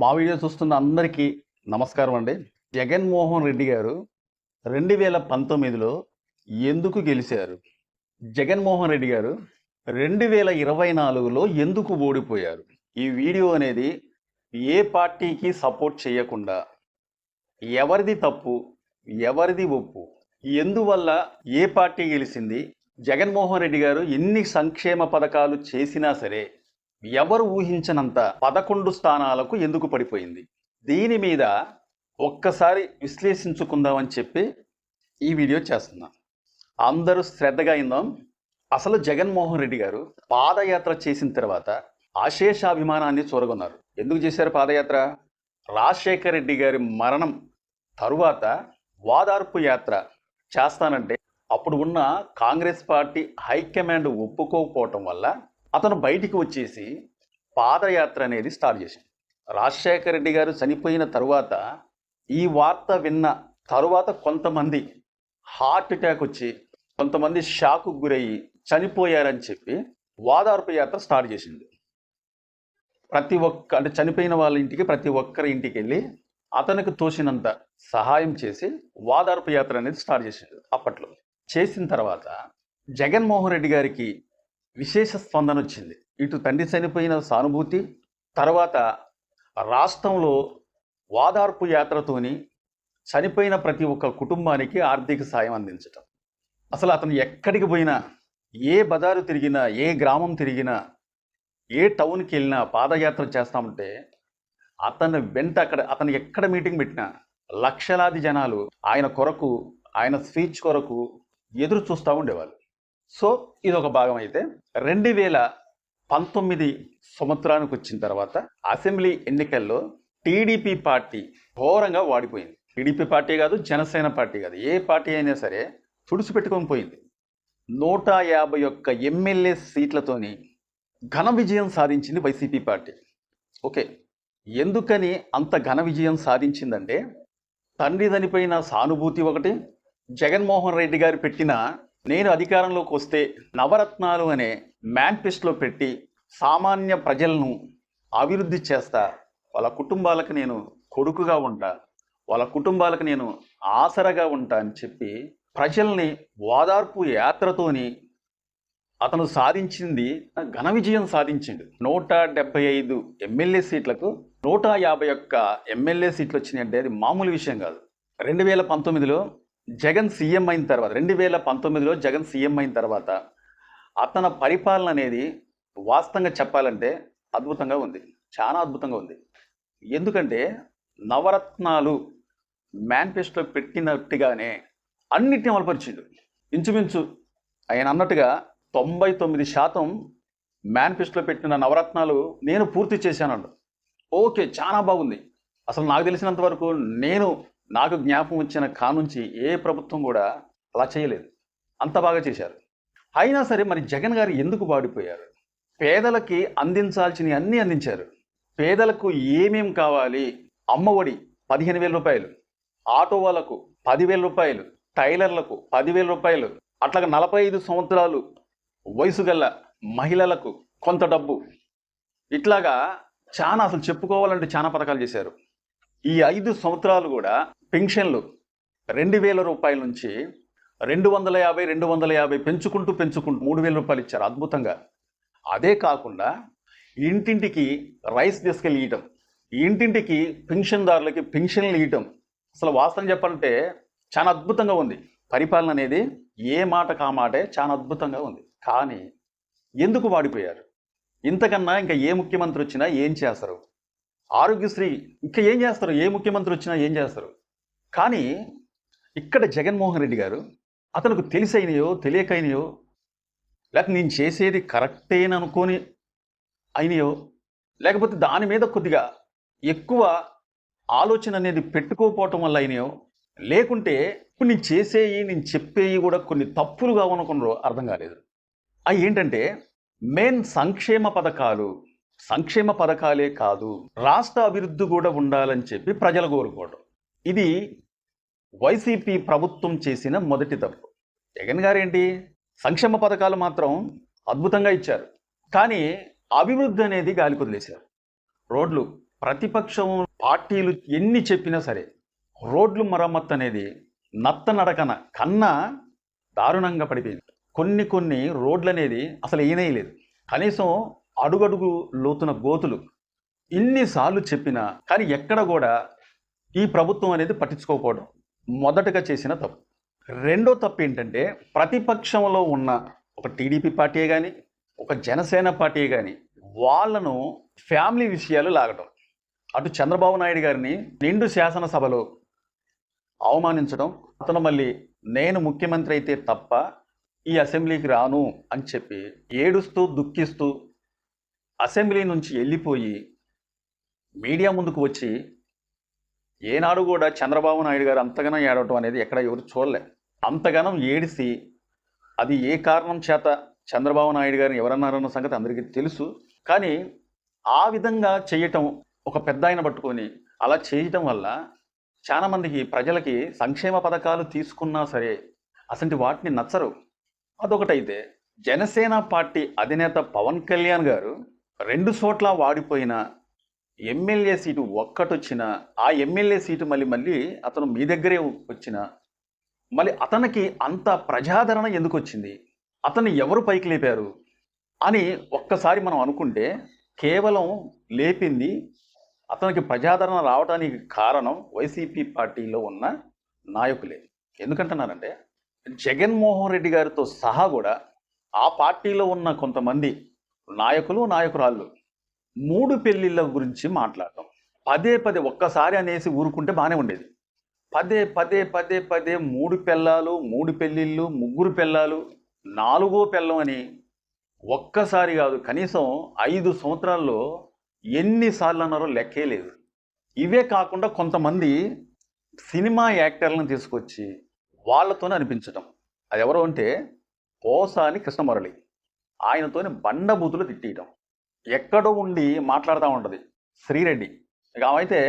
మా వీడియో చూస్తున్న అందరికీ నమస్కారం అండి. జగన్మోహన్ రెడ్డి గారు 2019లో ఎందుకు గెలిచారు? జగన్మోహన్ రెడ్డి గారు 2024లో ఎందుకు ఓడిపోయారు? ఈ వీడియో అనేది ఏ పార్టీకి సపోర్ట్ చేయకుండా ఎవరిది తప్పు, ఎవరిది ఒప్పు, ఎందువల్ల ఏ పార్టీ గెలిచింది, జగన్మోహన్ రెడ్డి గారు ఎన్ని సంక్షేమ పథకాలు చేసినా సరే ఎవరు ఊహించనంత 11 స్థానాలకు ఎందుకు పడిపోయింది? దీని మీద ఒక్కసారి విశ్లేషించుకుందామని చెప్పి ఈ వీడియో చేస్తున్నాను. అందరూ శ్రద్ధగా ఇందాం. అసలు జగన్మోహన్ రెడ్డి గారు పాదయాత్ర చేసిన తర్వాత అశేషాభిమానాన్ని చూరగొన్నారు. ఎందుకు చేశారు పాదయాత్ర? రాజశేఖర రెడ్డి గారి మరణం తరువాత వాదార్పు యాత్ర చేస్తానంటే అప్పుడు ఉన్న కాంగ్రెస్ పార్టీ హైకమాండ్ ఒప్పుకోకపోవటం వల్ల అతను బయటికి వచ్చేసి పాదయాత్ర అనేది స్టార్ట్ చేశాడు. రాజశేఖర రెడ్డి గారు చనిపోయిన తరువాత ఈ వార్త విన్న తరువాత కొంతమంది హార్ట్ అటాక్ వచ్చి కొంతమంది షాకు గురయ్యి చనిపోయారని చెప్పి వాదార్పు యాత్ర స్టార్ట్ చేసింది. అంటే చనిపోయిన వాళ్ళ ఇంటికి ప్రతి ఒక్కరి ఇంటికి వెళ్ళి అతనికి తోచినంత సహాయం చేసి వాదార్పు యాత్ర అనేది స్టార్ట్ చేసింది. అప్పట్లో చేసిన తర్వాత జగన్మోహన్ రెడ్డి గారికి విశేష స్పందన వచ్చింది. ఇటు తండ్రి చనిపోయిన సానుభూతి, తర్వాత రాష్ట్రంలో వాదార్పు యాత్రతోని చనిపోయిన ప్రతి ఒక్క కుటుంబానికి ఆర్థిక సాయం అందించటం. అసలు అతను ఎక్కడికి పోయినా, ఏ బజారు తిరిగినా, ఏ గ్రామం తిరిగినా, ఏ టౌన్కి వెళ్ళినా పాదయాత్ర చేస్తామంటే అతను వెంట అతను ఎక్కడ మీటింగ్ పెట్టినా లక్షలాది జనాలు ఆయన కొరకు, ఆయన స్పీచ్ కొరకు ఎదురు చూస్తూ ఉండేవాళ్ళు. సో ఇది ఒక భాగం అయితే 2019 సంవత్సరానికి వచ్చిన తర్వాత అసెంబ్లీ ఎన్నికల్లో టీడీపీ పార్టీ ఘోరంగా వాడిపోయింది. టీడీపీ పార్టీ కాదు, జనసేన పార్టీ కాదు, ఏ పార్టీ అయినా సరే తుడిచిపెట్టుకొని పోయింది. 151 ఎమ్మెల్యే సీట్లతోని ఘన విజయం సాధించింది వైసీపీ పార్టీ. ఓకే, ఎందుకని అంత ఘన విజయం సాధించిందంటే తండ్రి చనిపోయిన సానుభూతి ఒకటి, జగన్మోహన్ రెడ్డి గారు పెట్టిన నేను అధికారంలోకి వస్తే నవరత్నాలు అనే మేనిఫెస్టోలో పెట్టి సామాన్య ప్రజలను అభివృద్ధి చేస్తా, వాళ్ళ కుటుంబాలకు నేను కొడుకుగా ఉంటా, వాళ్ళ కుటుంబాలకు నేను ఆసరగా ఉంటా అని చెప్పి ప్రజల్ని వాదార్పు యాత్రతోని అతను సాధించింది ఘన విజయం సాధించిండు. 175 ఎమ్మెల్యే సీట్లకు 151 ఎమ్మెల్యే సీట్లు వచ్చినాయంటే అది మామూలు విషయం కాదు. 2019లో జగన్ సీఎం అయిన తర్వాత 2019లో జగన్ సీఎం అయిన తర్వాత అతని పరిపాలన అనేది వాస్తవంగా చెప్పాలంటే అద్భుతంగా ఉంది, చాలా అద్భుతంగా ఉంది. ఎందుకంటే నవరత్నాలు మేనిఫెస్టోలో పెట్టినట్టుగానే అన్నిటిని అమలుపరిచిండు. ఇంచుమించు ఆయన అన్నట్టుగా 99% మేనిఫెస్టోలో పెట్టిన నవరత్నాలు నేను పూర్తి చేశానండు. ఓకే, చాలా బాగుంది. అసలు నాకు తెలిసినంత వరకు నాకు జ్ఞాపకం వచ్చిన కానుంచి ఏ ప్రభుత్వం కూడా అలా చేయలేదు, అంత బాగా చేశారు. అయినా సరే మరి జగన్ గారు ఎందుకు వాడిపోయారు? పేదలకి అందించాల్సినవి అన్నీ అందించారు. పేదలకు ఏమేం కావాలి, అమ్మఒడి 15,000 రూపాయలు, ఆటో వాళ్ళకు 10,000 రూపాయలు, టైలర్లకు 10,000 రూపాయలు, అట్లాగా 45 సంవత్సరాలు వయసు గల మహిళలకు కొంత డబ్బు, ఇట్లాగా చాలా అసలు చెప్పుకోవాలంటే చాలా పథకాలు చేశారు. ఈ 5 సంవత్సరాలు కూడా పెన్షన్లు 2,000 రూపాయల నుంచి 250 పెంచుకుంటూ 3,000 రూపాయలు ఇచ్చారు అద్భుతంగా. అదే కాకుండా ఇంటింటికి రైస్ తీసుకెళ్ళి ఇవ్వటం, ఇంటింటికి పెన్షన్దారులకి పెన్షన్లు ఇవ్వటం. అసలు వాస్తవం చెప్పాలంటే చాలా అద్భుతంగా ఉంది. పరిపాలన అనేది ఏ మాట కామాటే చాలా అద్భుతంగా ఉంది. కానీ ఎందుకు వాడిపోయారు? ఇంతకన్నా ఇంకా ఏ ముఖ్యమంత్రి వచ్చినా ఏం చేస్తారు? ఆరోగ్యశ్రీ ఇంకా ఏం చేస్తారు? ఏ ముఖ్యమంత్రి వచ్చినా ఏం చేస్తారు? కానీ ఇక్కడ జగన్మోహన్ రెడ్డి గారు అతనికి తెలిసైనయో తెలియకైనయో, లేకపోతే నేను చేసేది కరెక్టేననుకొని అయినయో, లేకపోతే దాని మీద కొద్దిగా ఎక్కువ ఆలోచన అనేది పెట్టుకోకపోవటం వల్ల అయినయో, లేకుంటే ఇప్పుడు నేను చెప్పేవి కూడా కొన్ని తప్పులుగా అనుకున్నారో అర్థం కాలేదు. అవి ఏంటంటే మెయిన్ సంక్షేమ పథకాలే కాదు, రాష్ట్ర అభివృద్ధి కూడా ఉండాలని చెప్పి ప్రజలు కోరుకోవడం. ఇది వైసీపీ ప్రభుత్వం చేసిన మొదటి తప్పు. జగన్ గారు ఏంటి, సంక్షేమ పథకాలు మాత్రం అద్భుతంగా ఇచ్చారు, కానీ అభివృద్ధి అనేది గాలి కొదిలేశారు. రోడ్లు ప్రతిపక్షం పార్టీలు ఎన్ని చెప్పినా సరే రోడ్లు మరమ్మతు అనేది నత్తనడకన కన్నా దారుణంగా పడిపోయింది. కొన్ని రోడ్లు అనేది అసలు ఏనేయలేదు. కనీసం అడుగడుగు లోతున గోతులు ఇన్నిసార్లు చెప్పినా కానీ ఎక్కడ కూడా ఈ ప్రభుత్వం అనేది పట్టించుకోకపోవడం మొదటగా చేసిన తప్పు. రెండో తప్పు ఏంటంటే ప్రతిపక్షంలో ఉన్న ఒక టీడీపీ పార్టీ కానీ ఒక జనసేన పార్టీ కానీ వాళ్ళను ఫ్యామిలీ విషయాలు లాగడం. అటు చంద్రబాబు నాయుడు గారిని నిండు శాసనసభలో అవమానించడం, అతను మళ్ళీ నేను ముఖ్యమంత్రి అయితే తప్ప ఈ అసెంబ్లీకి రాను అని చెప్పి ఏడుస్తూ దుఃఖిస్తూ అసెంబ్లీ నుంచి వెళ్ళిపోయి మీడియా ముందుకు వచ్చి ఏనాడు కూడా చంద్రబాబు నాయుడు గారు అంతగానం ఏడవటం అనేది ఎక్కడ ఎవరు చూడలే. అంతగానం ఏడిసి అది ఏ కారణం చేత చంద్రబాబు నాయుడు గారిని ఎవరన్నారన్న సంగతి అందరికీ తెలుసు. కానీ ఆ విధంగా చేయటం, ఒక పెద్ద ఆయన పట్టుకొని అలా చేయటం వల్ల చాలామందికి ప్రజలకి సంక్షేమ పథకాలు తీసుకున్నా సరే అసలు వాటిని నచ్చరు. అదొకటైతే జనసేన పార్టీ అధినేత పవన్ కళ్యాణ్ గారు 2 చోట్ల వాడిపోయిన ఎమ్మెల్యే సీటు ఒక్కటొచ్చినా ఆ ఎమ్మెల్యే సీటు మళ్ళీ అతను మీ దగ్గరే వచ్చిన మళ్ళీ అతనికి అంత ప్రజాదరణ ఎందుకు వచ్చింది, అతన్ని ఎవరు పైకి లేపారు అని ఒక్కసారి మనం అనుకుంటే కేవలం లేపింది అతనికి ప్రజాదరణ రావడానికి కారణం వైసీపీ పార్టీలో ఉన్న నాయకులే. ఎందుకంటున్నారంటే జగన్మోహన్ రెడ్డి గారితో సహా కూడా ఆ పార్టీలో ఉన్న కొంతమంది నాయకులు నాయకురాళ్ళు 3 పెళ్ళిళ్ళ గురించి మాట్లాడటం. పదే ఒక్కసారి అనేసి ఊరుకుంటే బాగానే ఉండేది. పదే 3 పెళ్ళాలు, 3 పెళ్ళిళ్ళు, 3 పెళ్ళాలు, 4వ పెళ్ళం అని ఒక్కసారి కాదు కనీసం 5 సంవత్సరాల్లో ఎన్నిసార్లు అన్నారో లెక్కే లేదు. ఇవే కాకుండా కొంతమంది సినిమా యాక్టర్లను తీసుకొచ్చి వాళ్ళతోనే అనిపించటం. అది ఎవరు అంటే పోసాని కృష్ణమురళి, ఆయనతోని బండబూతులు తిట్టియటం. ఎక్కడో ఉండి మాట్లాడుతూ ఉంటుంది శ్రీరెడ్డి. ఇక ఆమె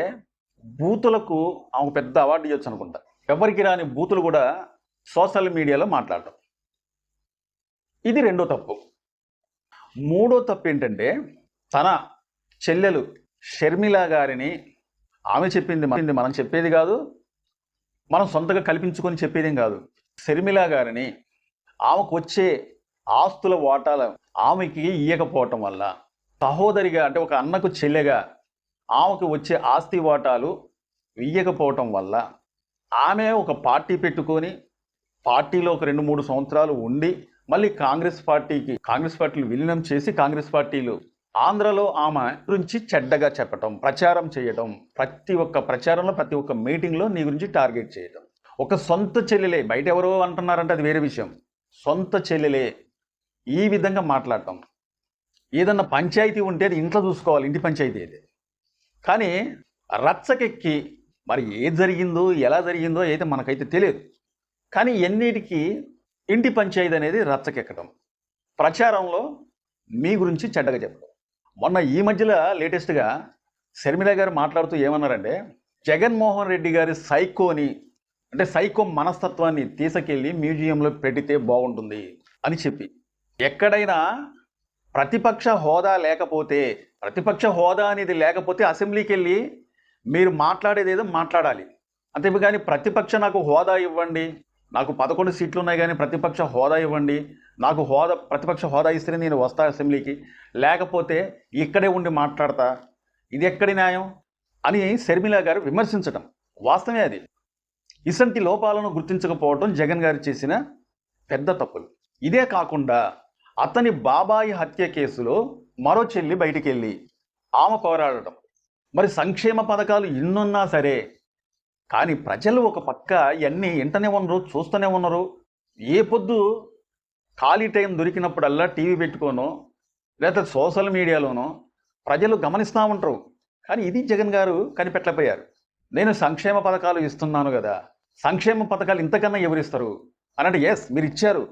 బూతులకు ఆమెకు పెద్ద అవార్డు ఇవ్వచ్చు అనుకుంటా. ఎవరికి రాని బూతులు కూడా సోషల్ మీడియాలో మాట్లాడటం. ఇది రెండో తప్పు. మూడో తప్పు ఏంటంటే తన చెల్లెలు షర్మిల గారిని ఆమె చెప్పింది మనం చెప్పేది కాదు, మనం సొంతగా కల్పించుకొని చెప్పేదేం కాదు. షర్మిల గారిని ఆమెకు వచ్చే ఆస్తుల వాటాలు ఆమెకి ఇయ్యకపోవటం వల్ల, సహోదరిగా అంటే ఒక అన్నకు చెల్లెగా ఆమెకు వచ్చే ఆస్తి వాటాలు ఇయ్యకపోవటం వల్ల ఆమె ఒక పార్టీ పెట్టుకొని పార్టీలో ఒక 2-3 సంవత్సరాలు ఉండి మళ్ళీ కాంగ్రెస్ పార్టీలు విలీనం చేసి కాంగ్రెస్ పార్టీలు ఆంధ్రలో ఆమె గురించి చెడ్డగా చెప్పటం, ప్రచారం చేయటం, ప్రతి ఒక్క ప్రచారంలో ప్రతి ఒక్క మీటింగ్లో నీ గురించి టార్గెట్ చేయటం. ఒక సొంత చెల్లెలే, బయట ఎవరో అంటున్నారంటే అది వేరే విషయం, సొంత చెల్లెలే ఈ విధంగా మాట్లాడటం. ఏదన్నా పంచాయతీ ఉంటే అది ఇంట్లో చూసుకోవాలి, ఇంటి పంచాయతీ అయితే. కానీ రచ్చకెక్కి మరి ఏది జరిగిందో ఎలా జరిగిందో అయితే మనకైతే తెలియదు. కానీ ఎన్నిటికీ ఇంటి పంచాయతీ అనేది రచ్చకెక్కడం, ప్రచారంలో మీ గురించి చెడ్డగా చెప్పడం. మొన్న ఈ మధ్యలో లేటెస్ట్గా షర్మిల గారు మాట్లాడుతూ ఏమన్నారంటే జగన్మోహన్ రెడ్డి గారి సైకో మనస్తత్వాన్ని తీసుకెళ్ళి మ్యూజియంలో పెడితే బాగుంటుంది అని చెప్పి, ఎక్కడైనా ప్రతిపక్ష హోదా అనేది లేకపోతే అసెంబ్లీకి వెళ్ళి మీరు మాట్లాడేది ఏదో మాట్లాడాలి. అంతేగాని నాకు హోదా ఇవ్వండి, నాకు 11 సీట్లు ఉన్నాయి కానీ ప్రతిపక్ష హోదా ఇవ్వండి, నాకు ప్రతిపక్ష హోదా ఇస్తేనే నేను వస్తా అసెంబ్లీకి, లేకపోతే ఇక్కడే ఉండి మాట్లాడతా, ఇది ఎక్కడి న్యాయం అని షర్మిల గారు విమర్శించటం వాస్తవమే. అది ఇసంటి లోపాలను గుర్తించకపోవడం జగన్ గారు చేసిన పెద్ద తప్పులు. ఇదే కాకుండా అతని బాబాయి హత్య కేసులో మరో చెల్లి బయటికి వెళ్ళి ఆమె పోరాడటం. మరి సంక్షేమ పథకాలు ఇన్నున్నా సరే కానీ ప్రజలు ఒక పక్క ఇవన్నీ వింటనే ఉన్నారు, చూస్తూనే ఉన్నారు. ఏ పొద్దు ఖాళీ టైం దొరికినప్పుడల్లా టీవీ పెట్టుకోనో లేదా సోషల్ మీడియాలోనో ప్రజలు గమనిస్తూ ఉంటారు. కానీ ఇది జగన్ గారు కనిపెట్టలేకపోయారు. నేను సంక్షేమ పథకాలు ఇస్తున్నాను కదా, సంక్షేమ పథకాలు ఇంతకన్నా ఎవరిస్తారు అని అంటే ఎస్ మీరు ఇచ్చారు,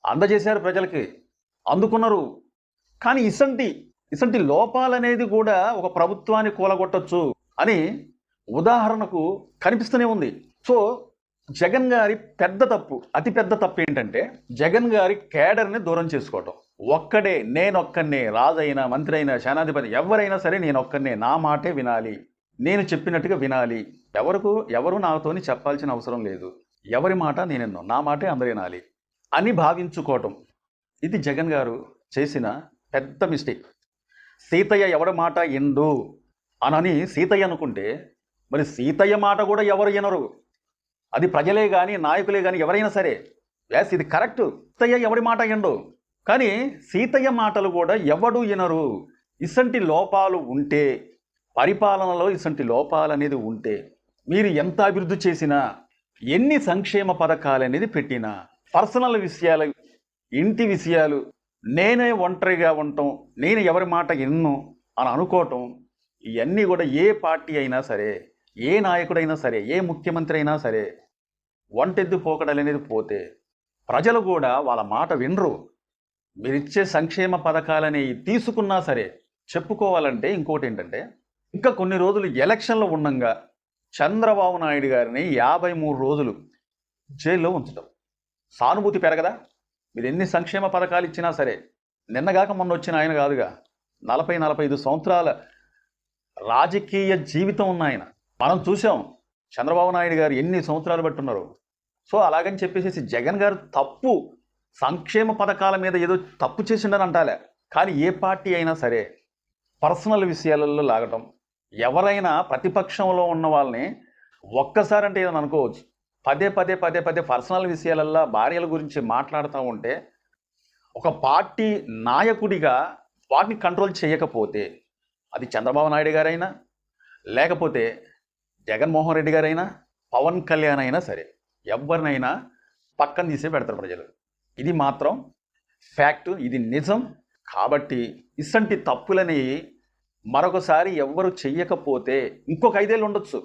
అందజేశారు, ప్రజలకి అందుకున్నారు. కానీ ఇసంటి లోపాలనేది కూడా ఒక ప్రభుత్వాన్ని కూలగొట్టచ్చు అని ఉదాహరణకు కనిపిస్తూనే ఉంది. సో జగన్ గారి అతి పెద్ద తప్పు ఏంటంటే జగన్ గారి కేడర్ని దూరం చేసుకోవటం. ఒక్కడే, నేనొక్కనే, రాజైనా మంత్రి అయినా సేనాధిపతి ఎవరైనా సరే నేనొక్కనే, నా మాటే వినాలి, నేను చెప్పినట్టుగా వినాలి, ఎవరు నాతోని చెప్పాల్సిన అవసరం లేదు, ఎవరి మాట నేనెన్నో, నా మాటే అందరూ వినాలి అని భావించుకోవటం. ఇది జగన్ గారు చేసిన పెద్ద మిస్టేక్. సీతయ్య ఎవరి మాట ఎందు అనని సీతయ్య అనుకుంటే మరి సీతయ్య మాట కూడా ఎవరు వినరు. అది ప్రజలే కానీ నాయకులే కానీ ఎవరైనా సరే, ఎస్ ఇది కరెక్ట్, సీతయ్య ఎవరి మాట ఎండు, కానీ సీతయ్య మాటలు కూడా ఎవడు వినరు. ఇసంటి లోపాలు ఉంటే, పరిపాలనలో ఇసంటి లోపాలు అనేది ఉంటే, మీరు ఎంత అభివృద్ధి చేసినా, ఎన్ని సంక్షేమ పథకాలు అనేది పెట్టినా, పర్సనల్ విషయాలు, ఇంటి విషయాలు, నేనే ఒంటరిగా ఉండటం, నేను ఎవరి మాట విన్ను అని అనుకోవటం, ఇవన్నీ కూడా ఏ పార్టీ అయినా సరే, ఏ నాయకుడైనా సరే, ఏ ముఖ్యమంత్రి అయినా సరే ఒంటెద్దు పోకడలు అనేది పోతే ప్రజలు కూడా వాళ్ళ మాట వినరు. మీరిచ్చే సంక్షేమ పథకాలని తీసుకున్నా సరే, చెప్పుకోవాలంటే ఇంకోటి ఏంటంటే, ఇంకా కొన్ని రోజులు ఎలక్షన్లో ఉండగా చంద్రబాబు నాయుడు గారిని 53 రోజులు జైల్లో ఉంచడం సానుభూతి పెరగదా? మీరు ఎన్ని సంక్షేమ పథకాలు ఇచ్చినా సరే, నిన్నగాక మొన్న వచ్చిన ఆయన కాదుగా, 40-45 సంవత్సరాల రాజకీయ జీవితం ఉన్న ఆయన. మనం చూసాం చంద్రబాబు నాయుడు గారు ఎన్ని సంవత్సరాలు బట్టి ఉన్నారు. సో అలాగని చెప్పేసి జగన్ గారు తప్పు, సంక్షేమ పథకాల మీద ఏదో తప్పు చేసిండని అంటాలే, కానీ ఏ పార్టీ అయినా సరే పర్సనల్ విషయాలలో లాగటం, ఎవరైనా ప్రతిపక్షంలో ఉన్న వాళ్ళని ఒక్కసారి అంటే ఏదని అనుకోవచ్చు, పదే పర్సనల్ విషయాలల్లో భార్యల గురించి మాట్లాడుతూ ఉంటే ఒక పార్టీ నాయకుడిగా వాటిని కంట్రోల్ చేయకపోతే, అది చంద్రబాబు నాయుడు గారైనా, లేకపోతే జగన్మోహన్ రెడ్డి గారైనా, పవన్ కళ్యాణ్ అయినా సరే, ఎవరినైనా పక్కన తీసే పెడతారు ప్రజలు. ఇది మాత్రం ఫ్యాక్ట్, ఇది నిజం. కాబట్టి ఇసంటి తప్పులని మరొకసారి ఎవ్వరు చెయ్యకపోతే ఇంకొక 5 ఏళ్ళు ఉండొచ్చు,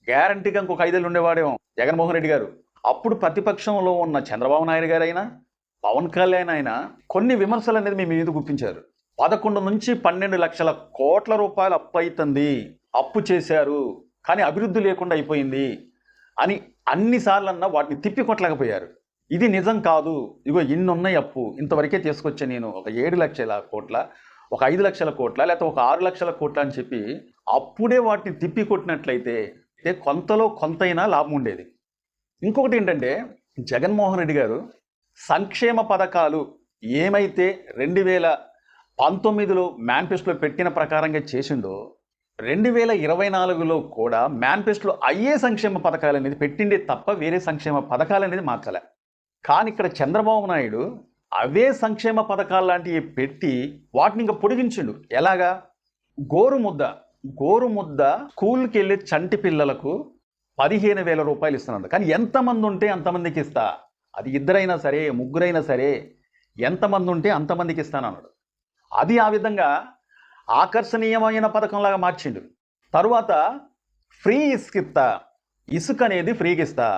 గ్యారంటీగా ఇంకొక 5 ఏళ్ళు ఉండేవాడేమో జగన్మోహన్ రెడ్డి గారు. అప్పుడు ప్రతిపక్షంలో ఉన్న చంద్రబాబు నాయుడు గారైనా, పవన్ కళ్యాణ్ అయినా కొన్ని విమర్శలు అనేది మీ మీద గుప్పించారు. 11 నుంచి 12 లక్షల కోట్ల రూపాయలు అప్పు అవుతుంది, అప్పు చేశారు, కానీ అభివృద్ధి లేకుండా అయిపోయింది అని అన్నిసార్లన్నా వాటిని తిప్పికొట్టలేకపోయారు. ఇది నిజం కాదు, ఇగో ఇన్నున్నాయి అప్పు, ఇంతవరకే తీసుకొచ్చా నేను, ఒక 7 లక్షల కోట్ల, ఒక 5 లక్షల కోట్ల, లేకపోతే ఒక 6 లక్షల కోట్ల అని చెప్పి అప్పుడే వాటిని తిప్పికొట్టినట్లయితే కొంతలో కొంతైనా లాభం ఉండేది. ఇంకొకటి ఏంటంటే, జగన్మోహన్ రెడ్డి గారు సంక్షేమ పథకాలు ఏమైతే 2019లో మేనిఫెస్టోలో పెట్టిన ప్రకారంగా చేసిందో, 2024లో కూడా మేనిఫెస్టోలో అయ్యే సంక్షేమ పథకాలు అనేది పెట్టిండే తప్ప వేరే సంక్షేమ పథకాలు అనేది మార్చలే. కానీ ఇక్కడ చంద్రబాబు నాయుడు అవే సంక్షేమ పథకాలు లాంటివి పెట్టి వాటిని ఇంకా పొడిగించిండు. ఎలాగా? గోరుముద్ద స్కూల్కి వెళ్ళే చంటి పిల్లలకు 15,000 రూపాయలు ఇస్తున్నాడు. కానీ ఎంతమంది ఉంటే అంతమందికి ఇస్తా, అది ఇద్దరైనా సరే, ముగ్గురైనా సరే, ఎంతమంది ఉంటే అంతమందికి ఇస్తానన్నాడు. అది ఆ విధంగా ఆకర్షణీయమైన పథకంలాగా మార్చిండు. తరువాత ఫ్రీ ఇసుక అనేది ఫ్రీగా ఇస్తా,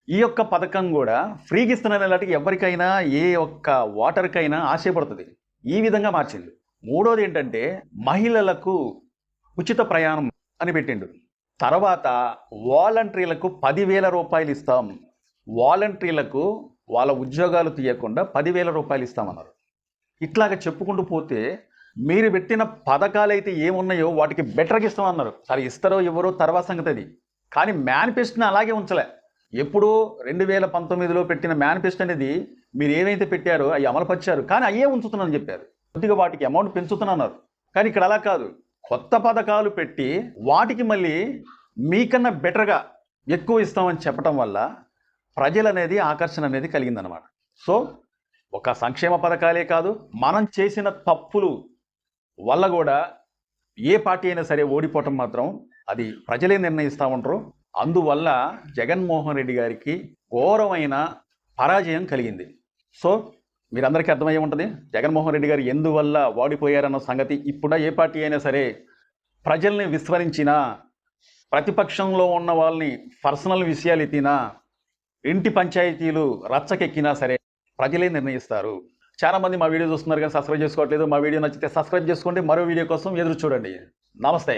ఈ యొక్క పథకం కూడా ఫ్రీగా ఇస్తున్నలాంటికి ఎవరికైనా, ఏ ఒక్క వాటర్కైనా ఆశపడుతుంది, ఈ విధంగా మార్చిండు. మూడోది ఏంటంటే, మహిళలకు ఉచిత ప్రయాణం అని పెట్టిండు. తర్వాత వాలంటీర్లకు 10,000 రూపాయలు ఇస్తాం, వాలంటీర్లకు వాళ్ళ ఉద్యోగాలు తీయకుండా 10,000 రూపాయలు ఇస్తామన్నారు. ఇట్లాగా చెప్పుకుంటూ పోతే మీరు పెట్టిన పథకాలు అయితే ఏమున్నాయో వాటికి బెటర్గా ఇస్తామన్నారు. సరే ఇస్తారో ఇవ్వరో తర్వాత సంగతి అది, కానీ మేనిఫెస్టోని అలాగే ఉంచలే. ఎప్పుడో 2019లో పెట్టిన మేనిఫెస్టో అనేది మీరు ఏవైతే పెట్టారో అవి అమలుపరిచారు, కానీ అయ్యే ఉంచుతున్నానని చెప్పారు. కొద్దిగా వాటికి అమౌంట్ పెంచుతున్నారు. కానీ ఇక్కడ అలా కాదు, కొత్త పథకాలు పెట్టి వాటికి మళ్ళీ మీకన్నా బెటర్గా ఎక్కువ ఇస్తామని చెప్పడం వల్ల ప్రజలు అనేది ఆకర్షణ అనేది కలిగిందనమాట. సో ఒక సంక్షేమ పథకాలే కాదు, మనం చేసిన తప్పులు వల్ల కూడా ఏ పార్టీ అయినా సరే ఓడిపోవటం మాత్రం అది ప్రజలే నిర్ణయిస్తూ ఉంటారు. అందువల్ల జగన్మోహన్ రెడ్డి గారికి ఘోరమైన పరాజయం కలిగింది. సో మీరందరికీ అర్థమయ్యే ఉంటుంది జగన్మోహన్ రెడ్డి గారు ఎందువల్ల ఓడిపోయారన్న సంగతి. ఇప్పుడు ఏ పార్టీ అయినా సరే ప్రజల్ని విస్మరించినా, ప్రతిపక్షంలో ఉన్న వాళ్ళని పర్సనల్ విషయాలు ఎత్తినా, ఇంటి పంచాయతీలు రచ్చకెక్కినా సరే ప్రజలే నిర్ణయిస్తారు. చాలామంది మా వీడియో చూస్తున్నారు కానీ సబ్స్క్రైబ్ చేసుకోవట్లేదు. మా వీడియో నచ్చితే సబ్స్క్రైబ్ చేసుకోండి. మరో వీడియో కోసం ఎదురు చూడండి. నమస్తే.